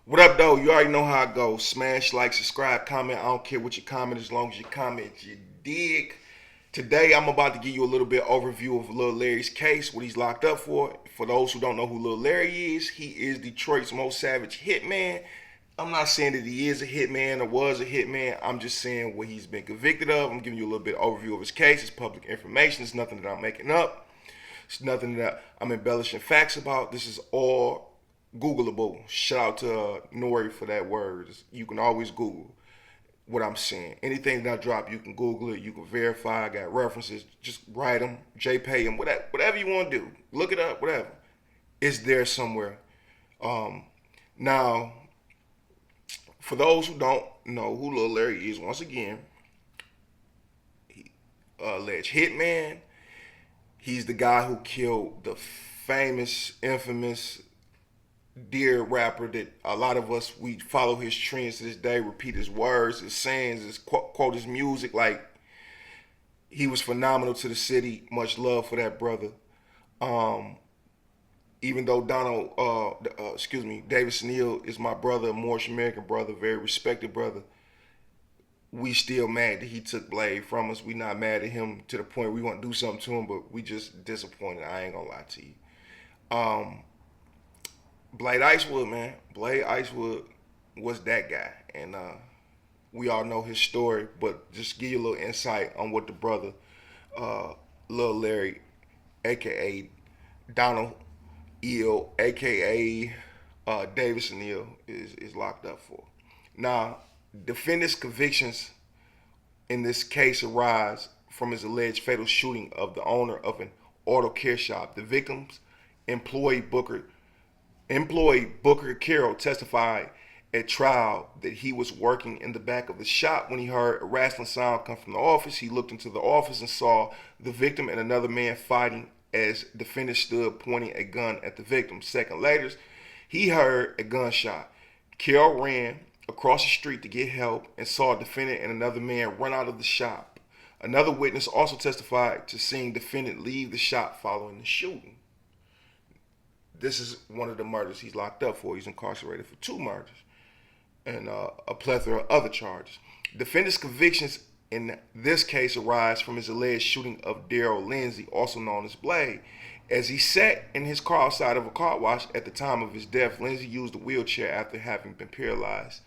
What up, though? You already know how it goes. Smash, like, subscribe, comment. I don't care what you comment as long as you comment. You dig? Today, I'm about to give you a little bit overview of Lil Larry's case, what he's locked up for. For those who don't know who Lil Larry is, he is Detroit's most savage hitman. I'm not saying that he is a hitman or was a hitman. I'm just saying what he's been convicted of. I'm giving you a little bit of overview of his case. It's public information. It's nothing that I'm making up. It's nothing that I'm embellishing facts about. This is all Googleable. Shout out to Nori for that word. You can always Google what I'm saying. Anything that I drop, you can Google it. You can verify. I got references. Just write them, JPay them, whatever you want to do. Look it up, whatever. It's there somewhere. Now, for those who don't know who Lil Larry is, once again, he alleged hitman. He's the guy who killed the famous, infamous dear rapper that a lot of us, we follow his trends to this day, repeat his words, his sayings, his quote his music. Like, he was phenomenal to the city. Much love for that brother. Um, Even though DavidsonEL is my brother, a Moorish American brother, very respected brother, we still mad that he took Blade from us. We not mad at him to the point we want to do something to him, but we just disappointed. I ain't gonna lie to you. Um, Blade Icewood, man. Blade Icewood was that guy, and we all know his story. But just give you a little insight on what the brother, uh, Lil Larry, aka Donald Eel, aka Davidson Eel, is locked up for. Now, defendant's convictions in this case arise from his alleged fatal shooting of the owner of an auto care shop. The victim's employee Booker Carroll testified at trial that he was working in the back of the shop when he heard a rattling sound come from the office. He looked into the office and saw the victim and another man fighting as defendant stood pointing a gun at the victim. Second later, he heard a gunshot. Carroll ran across the street to get help and saw a defendant and another man run out of the shop. Another witness also testified to seeing defendant leave the shop following the shooting. This is one of the murders he's locked up for. He's incarcerated for two murders and a plethora of other charges. Defendant's convictions in this case arise from his alleged shooting of Daryl Lindsay, also known as Blade. As he sat in his car outside of a car wash at the time of his death, Lindsay used a wheelchair after having been paralyzed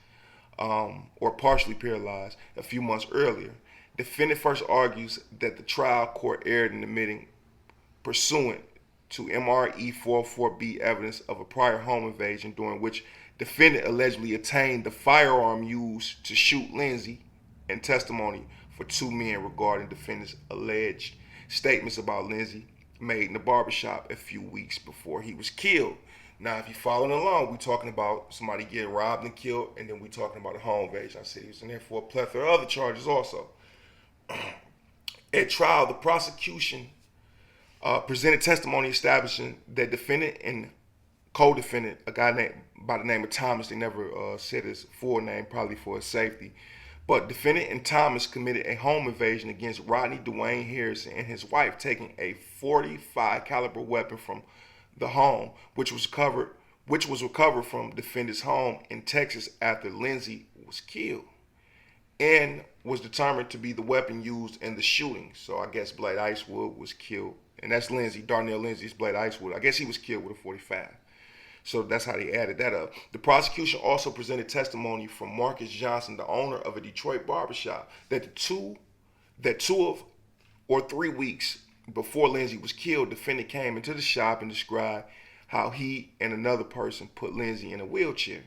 or partially paralyzed a few months earlier. Defendant first argues that the trial court erred in admitting pursuant to MRE 404B evidence of a prior home invasion during which defendant allegedly obtained the firearm used to shoot Lindsay, and testimony for two men regarding defendant's alleged statements about Lindsay made in the barbershop a few weeks before he was killed. Now, if you're following along, we're talking about somebody getting robbed and killed, and then we're talking about a home invasion. I said he was in there for a plethora of other charges also. At trial, the prosecution presented testimony establishing that defendant and co-defendant, a guy named by the name of Thomas, they never said his full name, probably for his safety, but defendant and Thomas committed a home invasion against Rodney Dwayne Harrison and his wife, taking a .45 caliber weapon from the home, which was recovered from defendant's home in Texas after Lindsay was killed, and was determined to be the weapon used in the shooting. So I guess Blade Icewood was killed, and that's Lindsay. Darnell Lindsay's Blade Icewood. I guess he was killed with a .45. So that's how they added that up. The prosecution also presented testimony from Marcus Johnson, the owner of a Detroit barbershop, that 2 or 3 weeks before Lindsay was killed, defendant came into the shop and described how he and another person put Lindsay in a wheelchair.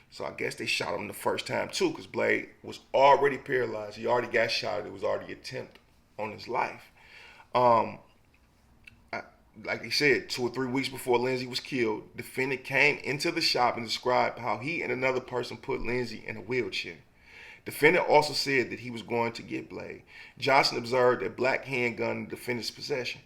So I guess they shot him the first time too, because Blade was already paralyzed. He already got shot. It was already an attempt on his life. Um, like they said, 2 or 3 weeks before Lindsay was killed, defendant came into the shop and described how he and another person put Lindsay in a wheelchair. Defendant also said that he was going to get Blade. Johnson observed a black handgun in the defendant's possession.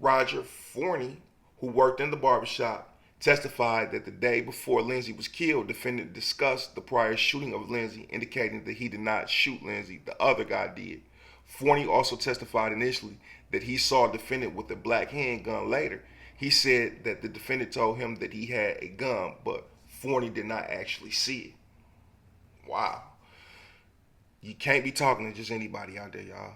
Roger Forney, who worked in the barbershop, testified that the day before Lindsay was killed, defendant discussed the prior shooting of Lindsay, indicating that he did not shoot Lindsay, the other guy did. Forney also testified initially that he saw a defendant with a black handgun later. He said that the defendant told him that he had a gun, but Forney did not actually see it. Wow. You can't be talking to just anybody out there, y'all.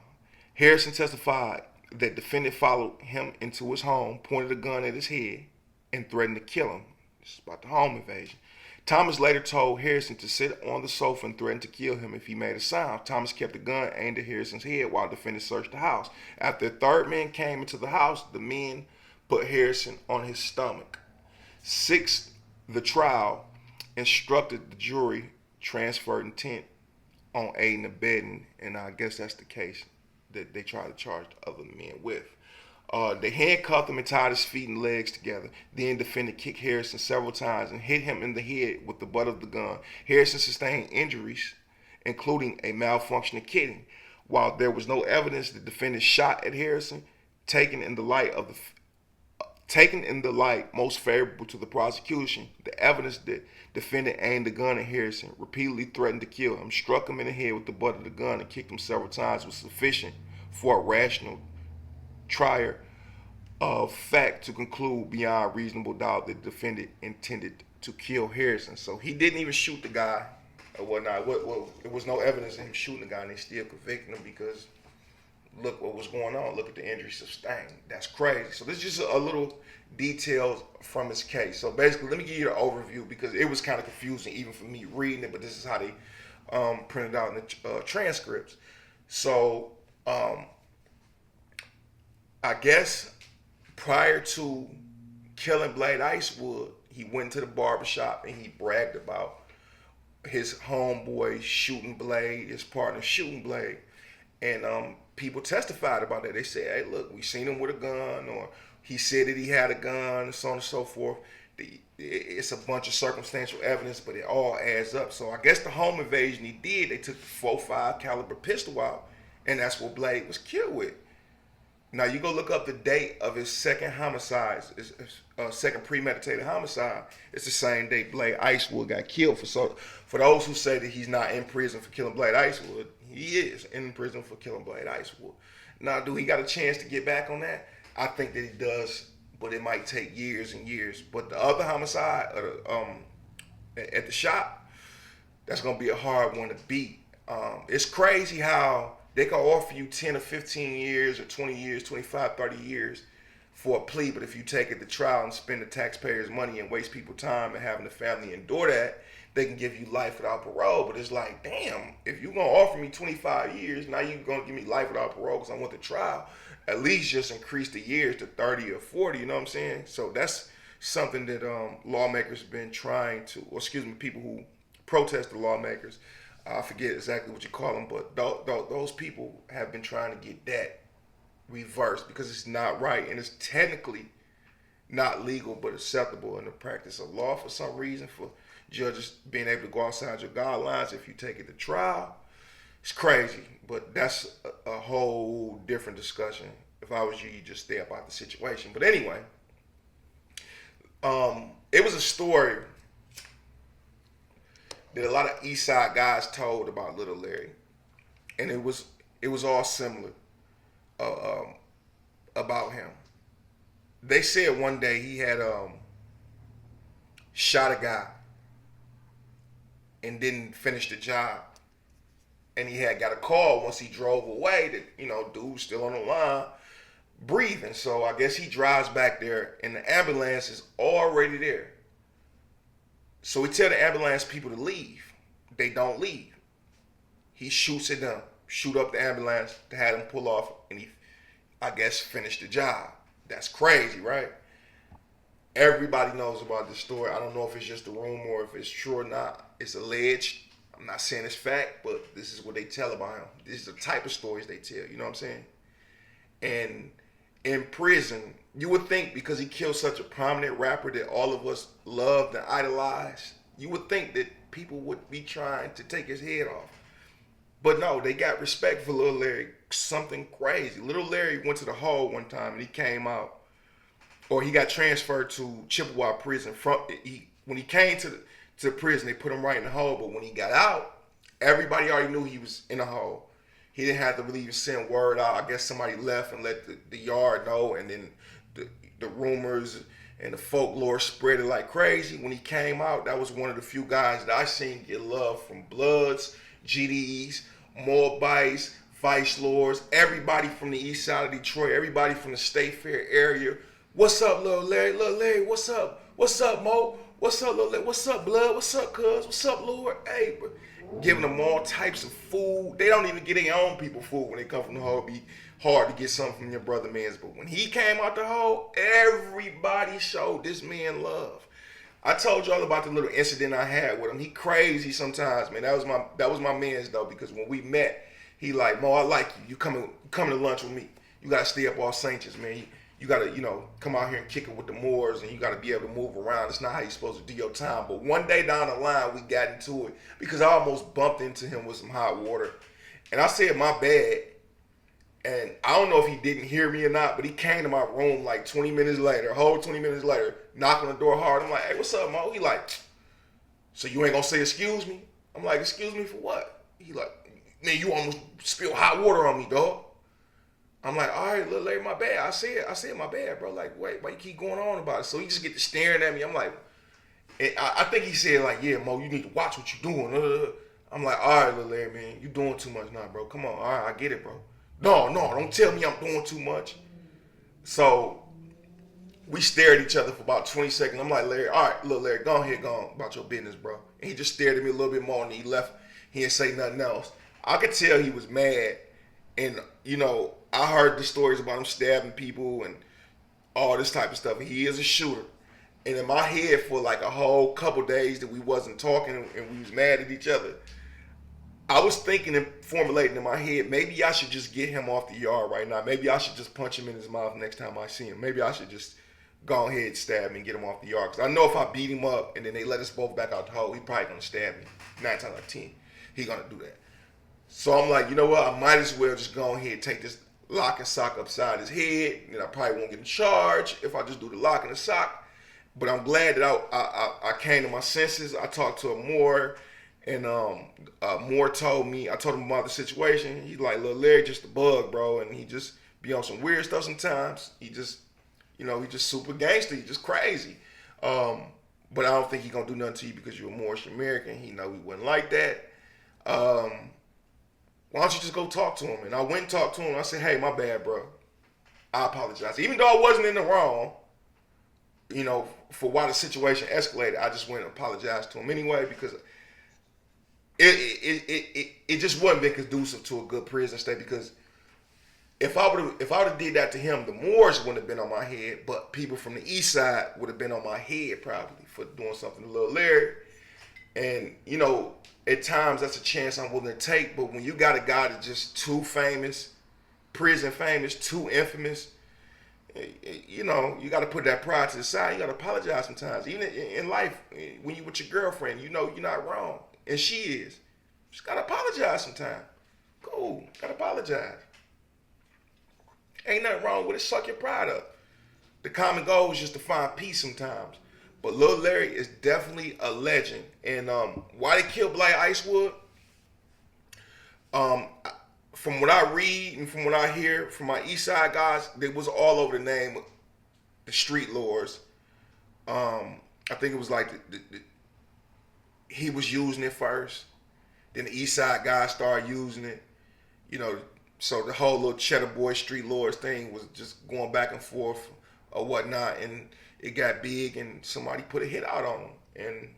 Harrison testified that defendant followed him into his home, pointed a gun at his head, and threatened to kill him. This is about the home invasion. Thomas later told Harrison to sit on the sofa and threatened to kill him if he made a sound. Thomas kept the gun aimed at Harrison's head while defendant searched the house. After a third man came into the house, the men put Harrison on his stomach. Sixth, the trial instructed the jury transferred intent on aiding and abetting, and I guess that's the case that they tried to charge the other men with. They handcuffed him and tied his feet and legs together. Then defendant kicked Harrison several times and hit him in the head with the butt of the gun. Harrison sustained injuries, including a malfunctioning kidney. While there was no evidence the defendant shot at Harrison, taken in the light most favorable to the prosecution, the evidence that defendant aimed the gun at Harrison, repeatedly threatened to kill him, struck him in the head with the butt of the gun, and kicked him several times was sufficient for a rational trier of fact to conclude beyond reasonable doubt that the defendant intended to kill Harrison. So he didn't even shoot the guy or whatnot. There was no evidence of him shooting the guy, and they still convicted him because look what was going on. Look at the injury sustained. That's crazy. So this is just a little details from his case. So basically, let me give you the overview because it was kind of confusing even for me reading it, but this is how they printed out in the transcripts. So I guess prior to killing Blade Icewood, he went to the barbershop and he bragged about his homeboy shooting Blade, his partner shooting Blade. And people testified about that. They said, hey, look, we seen him with a gun, or he said that he had a gun, and so on and so forth. It's a bunch of circumstantial evidence, but it all adds up. So I guess the home invasion he did, they took the .45 caliber pistol out, and that's what Blade was killed with. Now you go look up the date of his second homicide, his second premeditated homicide. It's the same day Blade Icewood got killed. For those who say that he's not in prison for killing Blade Icewood, he is in prison for killing Blade Icewood. Now, do he got a chance to get back on that? I think that he does, but it might take years and years. But the other homicide at the shop, that's gonna be a hard one to beat. It's crazy how they can offer you 10 or 15 years or 20 years, 25, 30 years for a plea. But if you take it to trial and spend the taxpayers' money and waste people's time and having the family endure that, they can give you life without parole. But it's like, damn, if you're going to offer me 25 years, now you're going to give me life without parole because I went to trial. At least just increase the years to 30 or 40, you know what I'm saying? So that's something that lawmakers have been trying to, or excuse me, people who protest the lawmakers, I forget exactly what you call them, but those people have been trying to get that reversed because it's not right, and it's technically not legal but acceptable in the practice of law for some reason, for judges being able to go outside your guidelines if you take it to trial. It's crazy, but that's a whole different discussion. If I was you, you just stay up out the situation. But anyway, it was a story that a lot of East Side guys told about Lil Larry, and it was all similar about him. They said one day he had shot a guy and didn't finish the job, and he had got a call once he drove away that dude's still on the line breathing. So I guess he drives back there, and the ambulance is already there. So he tell the ambulance people to leave. They don't leave. He shoots at them, shoot up the ambulance to have them pull off, and he, I guess, finished the job. That's crazy, right? Everybody knows about this story. I don't know if it's just a rumor or if it's true or not. It's alleged. I'm not saying it's fact, but this is what they tell about him. This is the type of stories they tell, you know what I'm saying? And in prison, you would think because he killed such a prominent rapper that all of us loved and idolized, you would think that people would be trying to take his head off. But no, they got respect for Lil Larry. Something crazy. Lil Larry went to the hall one time and he came out, or he got transferred to Chippewa prison. When he came to prison, they put him right in the hole. But when he got out, everybody already knew he was in the hole. He didn't have to really even send word out. I guess somebody left and let the yard know, and then the rumors and the folklore spread it like crazy. When he came out, that was one of the few guys that I seen get love from Bloods, GDs, Moabites, Vice Lords, everybody from the east side of Detroit, everybody from the State Fair area. What's up, Lil Larry? Lil Larry, what's up? What's up, Mo? What's up, Lil Larry? What's up, Blood? What's up, Cuz? What's up, Lord? Hey, bro. Giving them all types of food. They don't even get their own people food when they come from the hole. It'd be hard to get something from your brother man's. But when he came out the hole, everybody showed this man love. I told y'all about the little incident I had with him. He crazy sometimes, man. That was my man's though, because when we met, he like, Mo, I like you. You coming to lunch with me. You gotta stay up all Saints, man. You gotta, come out here and kick it with the Moors, and you gotta be able to move around. It's not how you're supposed to do your time. But one day down the line, we got into it because I almost bumped into him with some hot water. And I said, my bad. And I don't know if he didn't hear me or not, but he came to my room like 20 minutes later, a whole 20 minutes later, knocking on the door hard. I'm like, hey, what's up, Mo? He like, so you ain't gonna say excuse me? I'm like, excuse me for what? He like, man, you almost spilled hot water on me, dog. I'm like, all right, Lil Larry, my bad. I said my bad, bro. Like, wait, why you keep going on about it? So he just get to staring at me. I'm like, I think he said like, yeah, Mo, you need to watch what you're doing. I'm like, all right, Lil Larry, man, you doing too much now, bro. Come on, all right, I get it, bro. No, don't tell me I'm doing too much. So we stared at each other for about 20 seconds. I'm like, Larry, all right, Lil Larry, go ahead, go on about your business, bro. And he just stared at me a little bit more and he left. He didn't say nothing else. I could tell he was mad. And, I heard the stories about him stabbing people and all this type of stuff. And he is a shooter. And in my head for like a whole couple days that we wasn't talking and we was mad at each other, I was thinking and formulating in my head, maybe I should just get him off the yard right now. Maybe I should just punch him in his mouth next time I see him. Maybe I should just go ahead and stab him and get him off the yard. Because I know if I beat him up and then they let us both back out the hole, he probably going to stab me. 9 times out of 10, he going to do that. So I'm like, you know what? I might as well just go ahead and take this lock and sock upside his head. And I probably won't get in charge if I just do the lock and the sock. But I'm glad that I came to my senses. I talked to him more. And Moore told me, I told him about the situation. He's like, Lil Larry just a bug, bro. And he just be on some weird stuff sometimes. He just, he just super gangster. He just crazy. But I don't think he gonna do nothing to you because you're a Moorish American. He know we wouldn't like that. Why don't you just go talk to him? And I went and talked to him. I said, hey, my bad, bro. I apologize. Even though I wasn't in the wrong, for why the situation escalated, I just went and apologized to him anyway because it just wasn't been conducive to a good prison stay. Because if I would have did that to him, the Moors wouldn't have been on my head, but people from the east side would have been on my head probably for doing something to Lil Larry. And at times that's a chance I'm willing to take, but when you got a guy that's just too famous, prison famous, too infamous, you got to put that pride to the side. You got to apologize sometimes. Even in life, when you with your girlfriend, you're not wrong, and she is. Just got to apologize sometimes. Cool, got to apologize. Ain't nothing wrong with it. Suck your pride up. The common goal is just to find peace sometimes. But Lil Larry is definitely a legend. And why they killed Blade Icewood? From what I read and from what I hear from my East Side guys, they was all over the name of the street lords. I think it was like he was using it first. Then the East Side guys started using it. So the whole little Cheddar Boy Street Lords thing was just going back and forth or whatnot. And it got big and somebody put a hit out on him. And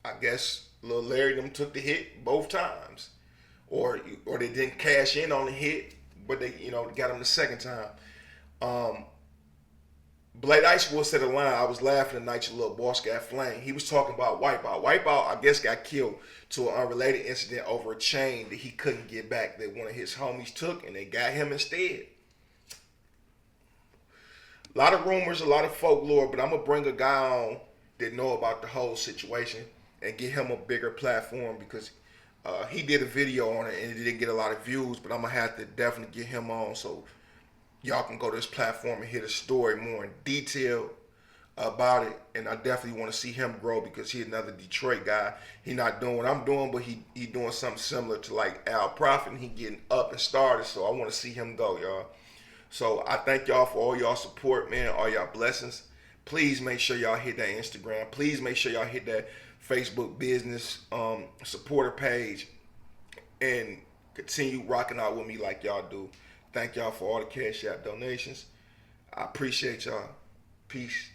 I guess Lil Larry them took the hit both times. Or they didn't cash in on the hit, but they got him the second time. Blade Icewood said a line, I was laughing the night your little boss got flamed. He was talking about Wipeout. Wipeout, I guess, got killed to an unrelated incident over a chain that he couldn't get back that one of his homies took, and they got him instead. A lot of rumors, a lot of folklore, but I'm going to bring a guy on that know about the whole situation and get him a bigger platform because he did a video on it and it didn't get a lot of views, but I'm going to have to definitely get him on so y'all can go to this platform and hear the story more in detail about it. And I definitely want to see him grow because he's another Detroit guy. He not doing what I'm doing, but he doing something similar to like Al Prophet, and he getting up and started. So I want to see him go, y'all. So I thank y'all for all y'all support, man, all y'all blessings. Please make sure y'all hit that Instagram. Please make sure y'all hit that Facebook business supporter page and continue rocking out with me like y'all do. Thank y'all for all the Cash App donations. I appreciate y'all. Peace.